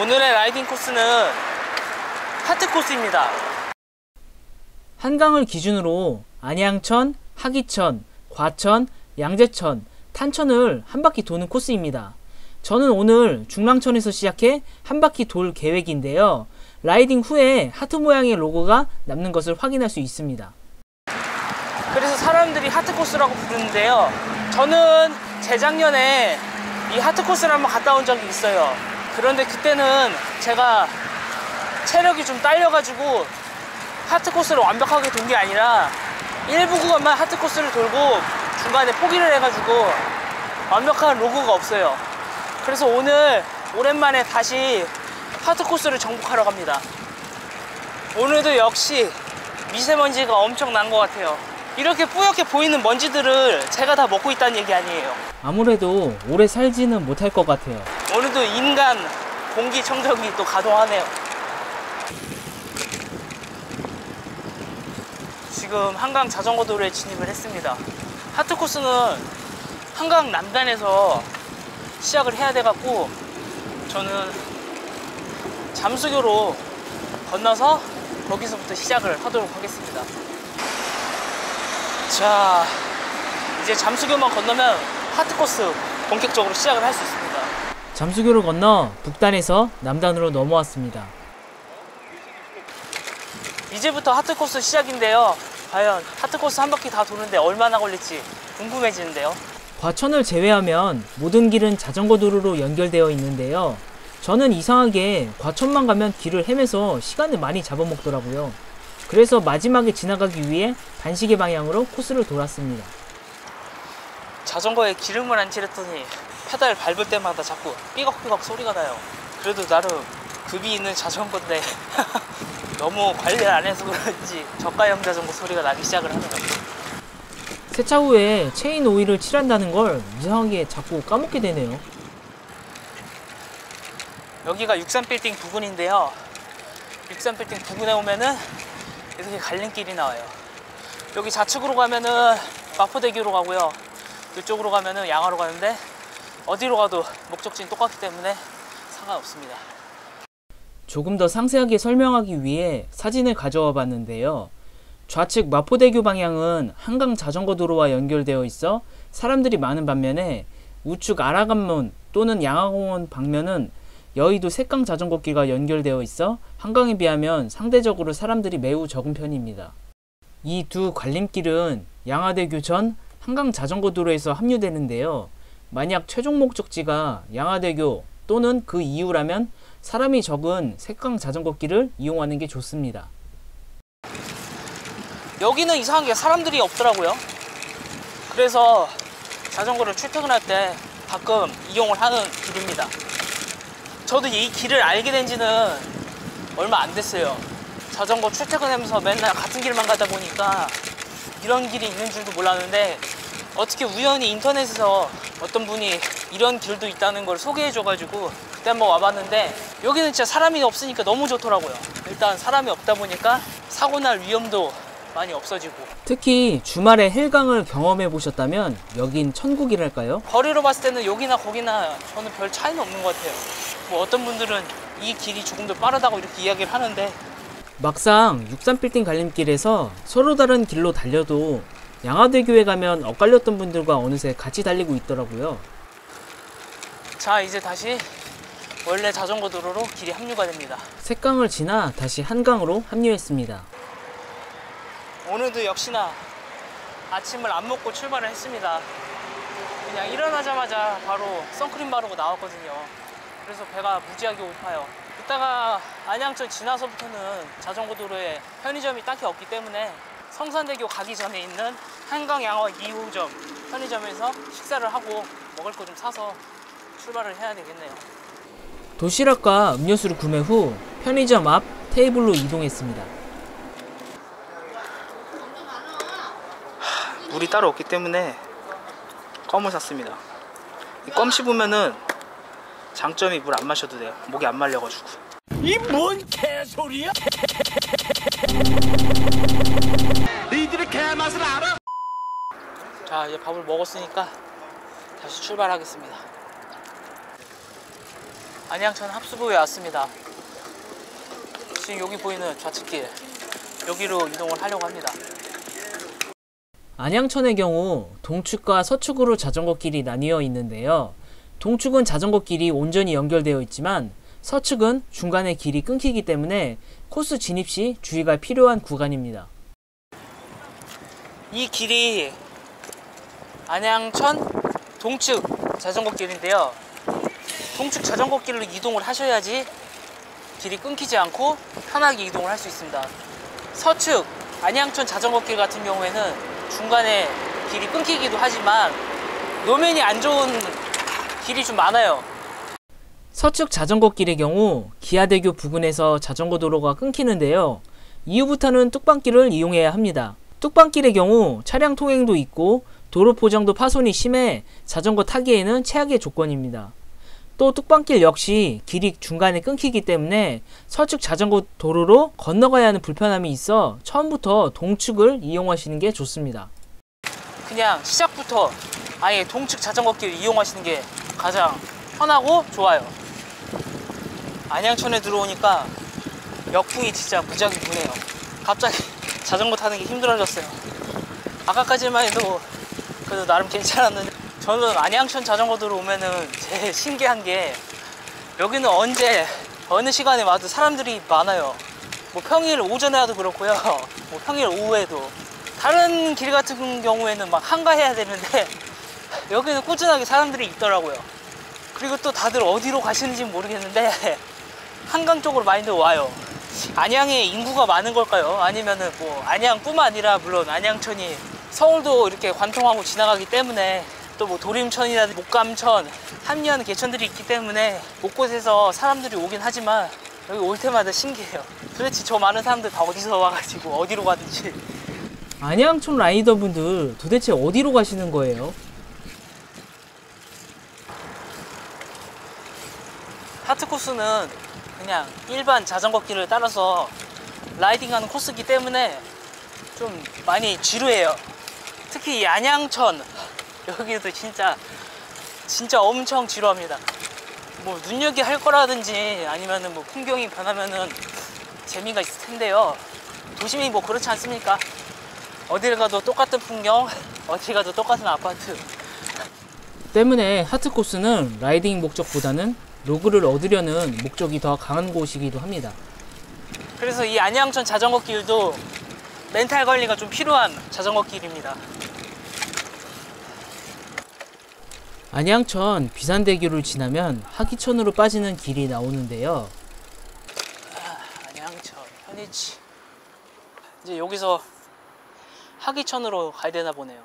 오늘의 라이딩 코스는 하트 코스입니다. 한강을 기준으로 안양천, 하기천, 과천, 양재천, 탄천을 한 바퀴 도는 코스입니다. 저는 오늘 중랑천에서 시작해 한 바퀴 돌 계획인데요. 라이딩 후에 하트 모양의 로고가 남는 것을 확인할 수 있습니다. 그래서 사람들이 하트 코스라고 부르는데요. 저는 재작년에 이 하트 코스를 한번 갔다 온 적이 있어요. 그런데 그때는 제가 체력이 좀 딸려가지고 하트 코스를 완벽하게 돈 게 아니라 일부 구간만 하트 코스를 돌고 중간에 포기를 해가지고 완벽한 로고가 없어요. 그래서 오늘 오랜만에 다시 하트 코스를 정복하러 갑니다. 오늘도 역시 미세먼지가 엄청 난 것 같아요. 이렇게 뿌옇게 보이는 먼지들을 제가 다 먹고 있다는 얘기 아니에요. 아무래도 오래 살지는 못할 것 같아요. 오늘도 인간 공기청정기 또 가동하네요. 지금 한강 자전거 도로에 진입을 했습니다. 하트 코스는 한강 남단에서 시작을 해야 돼갖고 저는 잠수교로 건너서 거기서부터 시작을 하도록 하겠습니다. 자, 이제 잠수교만 건너면 하트 코스 본격적으로 시작을 할 수 있습니다. 잠수교를 건너 북단에서 남단으로 넘어왔습니다. 이제부터 하트 코스 시작인데요. 과연 하트 코스 한 바퀴 다 도는데 얼마나 걸릴지 궁금해지는데요. 과천을 제외하면 모든 길은 자전거 도로로 연결되어 있는데요. 저는 이상하게 과천만 가면 길을 헤매서 시간을 많이 잡아먹더라고요. 그래서 마지막에 지나가기 위해 반시계 방향으로 코스를 돌았습니다. 자전거에 기름을 안 칠했더니 페달 밟을 때마다 자꾸 삐걱삐걱 소리가 나요. 그래도 나름 급이 있는 자전거인데 너무 관리를 안 해서 그런지 저가형 자전거 소리가 나기 시작을 하네요. 세차 후에 체인 오일을 칠한다는 걸 이상하게 자꾸 까먹게 되네요. 여기가 63빌딩 부근인데요. 63빌딩 부근에 오면은 이렇게 갈림길이 나와요. 여기 좌측으로 가면은 마포대교로 가고요. 이쪽으로 가면은 양화로 가는데 어디로 가도 목적지는 똑같기 때문에 상관없습니다. 조금 더 상세하게 설명하기 위해 사진을 가져와 봤는데요. 좌측 마포대교 방향은 한강 자전거 도로와 연결되어 있어 사람들이 많은 반면에 우측 아라간문 또는 양화공원 방면은 여의도 색강 자전거길과 연결되어 있어 한강에 비하면 상대적으로 사람들이 매우 적은 편입니다. 이 두 관림길은 양화대교 전 한강 자전거 도로에서 합류되는데요. 만약 최종 목적지가 양화대교 또는 그 이후라면 사람이 적은 색강 자전거길을 이용하는 게 좋습니다. 여기는 이상하게 사람들이 없더라고요. 그래서 자전거를 출퇴근할 때 가끔 이용을 하는 길입니다. 저도 이 길을 알게 된 지는 얼마 안 됐어요. 자전거 출퇴근하면서 맨날 같은 길만 가다 보니까 이런 길이 있는 줄도 몰랐는데 어떻게 우연히 인터넷에서 어떤 분이 이런 길도 있다는 걸 소개해줘가지고 그때 한번 와봤는데 여기는 진짜 사람이 없으니까 너무 좋더라고요. 일단 사람이 없다 보니까 사고 날 위험도 많이 없어지고, 특히 주말에 헬강을 경험해 보셨다면 여긴 천국이랄까요? 거리로 봤을 때는 여기나 거기나 저는 별 차이는 없는 것 같아요. 뭐 어떤 분들은 이 길이 조금 더 빠르다고 이렇게 이야기를 하는데 막상 63빌딩 갈림길에서 서로 다른 길로 달려도 양화대교에 가면 엇갈렸던 분들과 어느새 같이 달리고 있더라고요. 자, 이제 다시 원래 자전거 도로로 길이 합류가 됩니다. 색강을 지나 다시 한강으로 합류했습니다. 오늘도 역시나 아침을 안 먹고 출발을 했습니다. 그냥 일어나자마자 바로 선크림 바르고 나왔거든요. 그래서 배가 무지하게 고파요. 이따가 안양천 지나서부터는 자전거 도로에 편의점이 딱히 없기 때문에 성산대교 가기 전에 있는 한강 양화 2호점 편의점에서 식사를 하고 먹을 거 좀 사서 출발을 해야 되겠네요. 도시락과 음료수를 구매 후 편의점 앞 테이블로 이동했습니다. 물이 따로 없기 때문에 껌을 샀습니다. 이 껌 씹으면은 장점이 물 안 마셔도 돼요. 목이 안 말려가지고. 이 뭔 개소리야? 니들의 개맛을 알아? 자, 이제 밥을 먹었으니까 다시 출발하겠습니다. 안양천 합수부에 왔습니다. 지금 여기 보이는 좌측길, 여기로 이동을 하려고 합니다. 안양천의 경우 동측과 서측으로 자전거길이 나뉘어 있는데요. 동측은 자전거길이 온전히 연결되어 있지만 서측은 중간에 길이 끊기기 때문에 코스 진입 시 주의가 필요한 구간입니다. 이 길이 안양천 동측 자전거길인데요. 동측 자전거길로 이동을 하셔야지 길이 끊기지 않고 편하게 이동을 할 수 있습니다. 서측 안양천 자전거길 같은 경우에는 중간에 길이 끊기기도 하지만 노면이 안 좋은 길이 좀 많아요. 서측 자전거길의 경우 기아대교 부근에서 자전거 도로가 끊기는데요. 이후부터는 뚝방길을 이용해야 합니다. 뚝방길의 경우 차량 통행도 있고 도로 포장도 파손이 심해 자전거 타기에는 최악의 조건입니다. 또 뚝방길 역시 길이 중간에 끊기기 때문에 서측 자전거 도로로 건너가야 하는 불편함이 있어 처음부터 동측을 이용하시는 게 좋습니다. 그냥 시작부터 아예 동측 자전거길 이용하시는 게 가장 편하고 좋아요. 안양천에 들어오니까 역풍이 진짜 무지하게 부네요. 갑자기 자전거 타는 게 힘들어졌어요. 아까까지만 해도 그래도 나름 괜찮았는데, 저는 안양천 자전거 도로 오면은 제일 신기한 게 여기는 언제 어느 시간에 와도 사람들이 많아요. 뭐 평일 오전에 와도 그렇고요, 뭐 평일 오후에도. 다른 길 같은 경우에는 막 한가해야 되는데 여기는 꾸준하게 사람들이 있더라고요. 그리고 또 다들 어디로 가시는지 모르겠는데 한강 쪽으로 많이들 와요. 안양에 인구가 많은 걸까요? 아니면은 뭐 안양뿐만 아니라 물론 안양천이 서울도 이렇게 관통하고 지나가기 때문에, 또 뭐 도림천이나 목감천, 합류하는 개천들이 있기 때문에 곳곳에서 사람들이 오긴 하지만 여기 올 때마다 신기해요. 도대체 저 많은 사람들 다 어디서 와가지고 어디로 가든지. 안양천 라이더분들 도대체 어디로 가시는 거예요? 하트코스는 그냥 일반 자전거 길을 따라서 라이딩하는 코스이기 때문에 좀 많이 지루해요. 특히 이 안양천 여기도 진짜 엄청 지루합니다. 뭐 눈여겨 할 거라든지 아니면은 뭐 풍경이 변하면은 재미가 있을 텐데요. 도심이 뭐 그렇지 않습니까? 어딜 가도 똑같은 풍경, 어딜 가도 똑같은 아파트. 때문에 하트코스는 라이딩 목적보다는 로그를 얻으려는 목적이 더 강한 곳이기도 합니다. 그래서 이 안양천 자전거 길도 멘탈 관리가 좀 필요한 자전거 길입니다. 안양천 비산대교를 지나면 하기천으로 빠지는 길이 나오는데요. 안양천 편의치. 이제 여기서 하기천으로 가야 되나 보네요.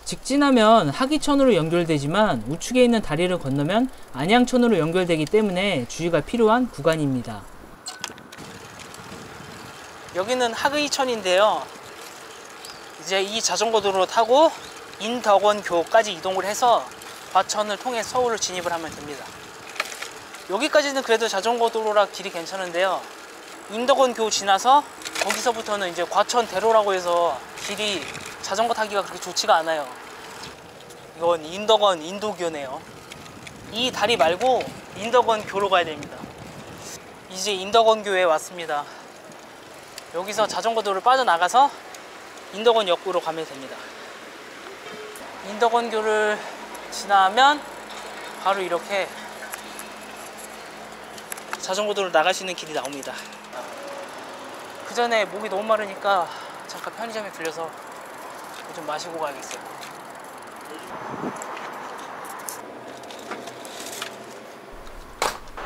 직진하면 하기천으로 연결되지만 우측에 있는 다리를 건너면 안양천으로 연결되기 때문에 주의가 필요한 구간입니다. 여기는 하기천인데요. 이제 이 자전거 도로를 타고 인덕원교까지 이동을 해서 과천을 통해 서울을 진입을 하면 됩니다. 여기까지는 그래도 자전거 도로라 길이 괜찮은데요. 인덕원교 지나서 거기서부터는 이제 과천대로라고 해서 길이 자전거 타기가 그렇게 좋지가 않아요. 이건 인덕원 인도교네요. 이 다리 말고 인덕원교로 가야 됩니다. 이제 인덕원교에 왔습니다. 여기서 자전거 도로를 빠져나가서 인덕원역으로 가면 됩니다. 인덕원교를 지나면 바로 이렇게 자전거 도로를 나갈 수 있는 길이 나옵니다. 그 전에 목이 너무 마르니까 잠깐 편의점에 들려서 좀 마시고 가야겠어요.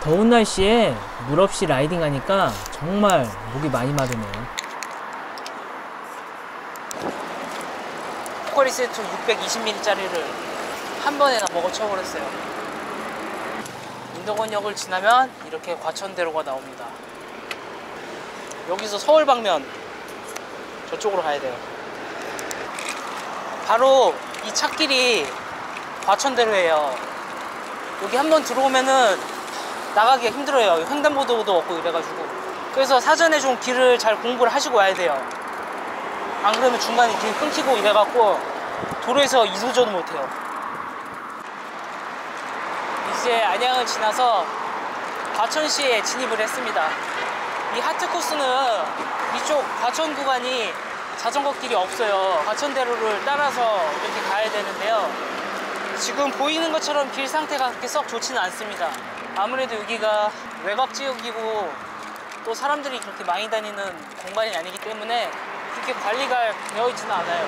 더운 날씨에 물 없이 라이딩하니까 정말 목이 많이 마르네요. 포카리 세트 620ml짜리를 한 번에 다 먹어쳐버렸어요. 인덕원역을 지나면 이렇게 과천대로가 나옵니다. 여기서 서울 방면 저쪽으로 가야 돼요. 바로 이 찻길이 과천대로예요. 여기 한번 들어오면은 나가기가 힘들어요. 횡단보도도 없고 이래가지고. 그래서 사전에 좀 길을 잘 공부를 하시고 와야 돼요. 안 그러면 중간에 길 끊기고 이래갖고 도로에서 이도저도 못해요. 이제 안양을 지나서 과천시에 진입을 했습니다. 이 하트 코스는 이쪽 과천 구간이 자전거 길이 없어요. 과천대로를 따라서 이렇게 가야 되는데요. 지금 보이는 것처럼 길 상태가 그렇게 썩 좋지는 않습니다. 아무래도 여기가 외곽 지역이고 또 사람들이 그렇게 많이 다니는 공간이 아니기 때문에 그렇게 관리가 되어 있지는 않아요.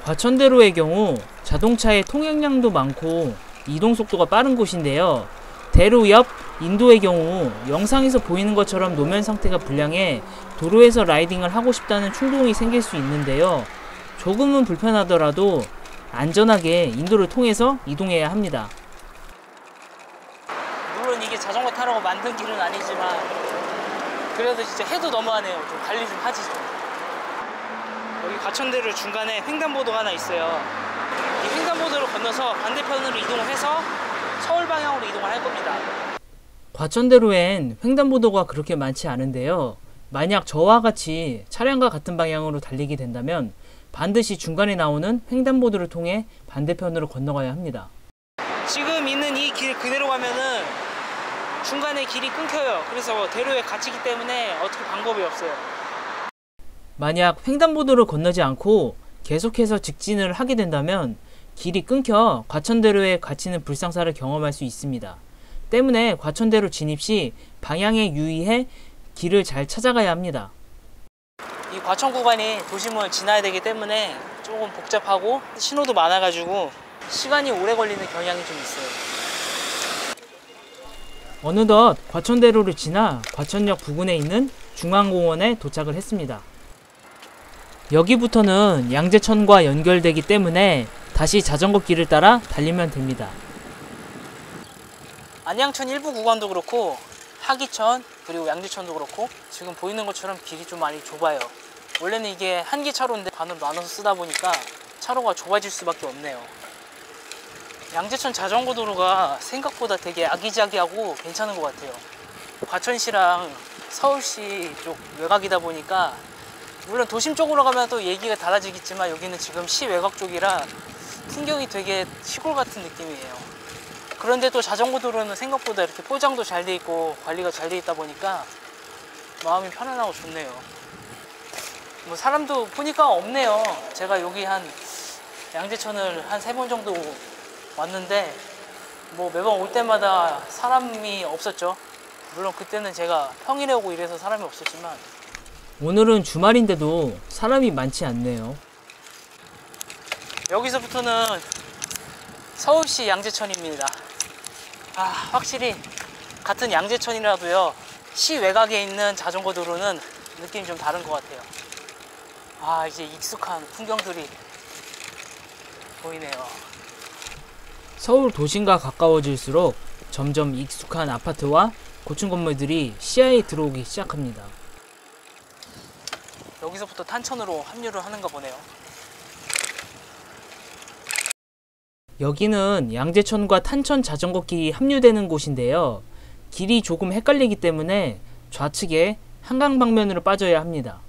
과천대로의 경우 자동차의 통행량도 많고 이동 속도가 빠른 곳인데요. 대로 옆 인도의 경우 영상에서 보이는 것처럼 노면 상태가 불량해 도로에서 라이딩을 하고 싶다는 충동이 생길 수 있는데요. 조금은 불편하더라도 안전하게 인도를 통해서 이동해야 합니다. 물론 이게 자전거 타라고 만든 길은 아니지만 그래도 진짜 해도 너무하네요. 좀 관리 좀 하지 좀. 여기 과천대로 중간에 횡단보도가 하나 있어요. 이 횡단보도를 건너서 반대편으로 이동을 해서 서울 방향으로 이동을 할 겁니다. 과천대로엔 횡단보도가 그렇게 많지 않은데요. 만약 저와 같이 차량과 같은 방향으로 달리게 된다면 반드시 중간에 나오는 횡단보도를 통해 반대편으로 건너가야 합니다. 지금 있는 이 길 그대로 가면은 중간에 길이 끊겨요. 그래서 대로에 갇히기 때문에 어떻게 방법이 없어요. 만약 횡단보도를 건너지 않고 계속해서 직진을 하게 된다면 길이 끊겨 과천대로에 갇히는 불상사를 경험할 수 있습니다. 때문에 과천대로 진입 시 방향에 유의해 길을 잘 찾아가야 합니다. 이 과천 구간이 도심을 지나야 되기 때문에 조금 복잡하고 신호도 많아가지고 시간이 오래 걸리는 경향이 좀 있어요. 어느덧 과천대로를 지나 과천역 부근에 있는 중앙공원에 도착을 했습니다. 여기부터는 양재천과 연결되기 때문에 다시 자전거 길을 따라 달리면 됩니다. 안양천 일부 구간도 그렇고 하기천 그리고 양재천도 그렇고 지금 보이는 것처럼 길이 좀 많이 좁아요. 원래는 이게 한 개 차로인데 반으로 나눠서 쓰다 보니까 차로가 좁아질 수밖에 없네요. 양재천 자전거 도로가 생각보다 되게 아기자기하고 괜찮은 것 같아요. 과천시랑 서울시 쪽 외곽이다 보니까 물론 도심 쪽으로 가면 또 얘기가 달라지겠지만 여기는 지금 시 외곽 쪽이라 풍경이 되게 시골 같은 느낌이에요. 그런데 또 자전거 도로는 생각보다 이렇게 포장도 잘 돼 있고 관리가 잘 돼 있다 보니까 마음이 편안하고 좋네요. 뭐 사람도 보니까 없네요. 제가 여기 한 양재천을 한 3번 정도 왔는데 뭐 매번 올 때마다 사람이 없었죠. 물론 그때는 제가 평일에 오고 이래서 사람이 없었지만 오늘은 주말인데도 사람이 많지 않네요. 여기서부터는 서울시 양재천입니다. 확실히 같은 양재천이라도요 시 외곽에 있는 자전거 도로는 느낌이 좀 다른 것 같아요. 이제 익숙한 풍경들이 보이네요. 서울 도심과 가까워질수록 점점 익숙한 아파트와 고층 건물들이 시야에 들어오기 시작합니다. 여기서부터 탄천으로 합류를 하는가 보네요. 여기는 양재천과 탄천 자전거길이 합류되는 곳인데요. 길이 조금 헷갈리기 때문에 좌측에 한강 방면으로 빠져야 합니다.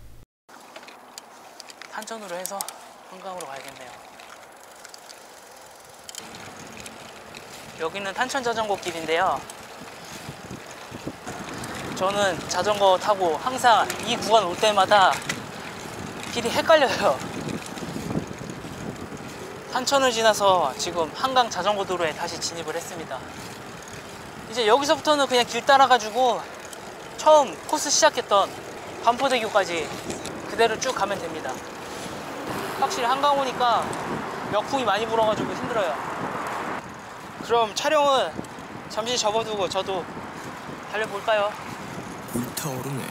탄천으로 해서 한강으로 가야겠네요. 여기는 탄천 자전거 길인데요. 저는 자전거 타고 항상 이 구간 올 때마다 길이 헷갈려요. 탄천을 지나서 지금 한강 자전거 도로에 다시 진입을 했습니다. 이제 여기서부터는 그냥 길 따라가지고 처음 코스 시작했던 반포대교까지 그대로 쭉 가면 됩니다. 확실히 한강 오니까 역풍이 많이 불어가지고 힘들어요. 그럼 촬영은 잠시 접어두고 저도 달려볼까요? 불타오르네.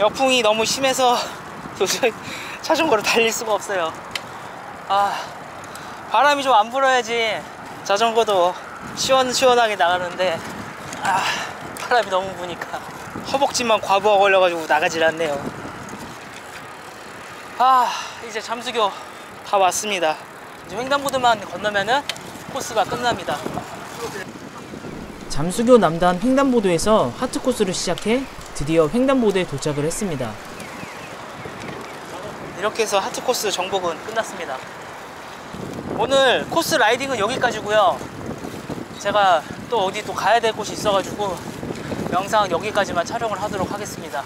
역풍이 너무 심해서 도저히 자전거로 달릴 수가 없어요. 바람이 좀 안 불어야지 자전거도 시원시원하게 나가는데 바람이 너무 부니까 허벅지만 과부하 걸려가지고 나가질 않네요. 이제 잠수교 다 왔습니다. 이제 횡단보도만 건너면은 코스가 끝납니다. 잠수교 남단 횡단보도에서 하트코스를 시작해 드디어 횡단보도에 도착을 했습니다. 이렇게 해서 하트코스 정복은 끝났습니다. 오늘 코스 라이딩은 여기까지고요. 제가 또 어디 또 가야 될 곳이 있어가지고 영상 여기까지만 촬영을 하도록 하겠습니다.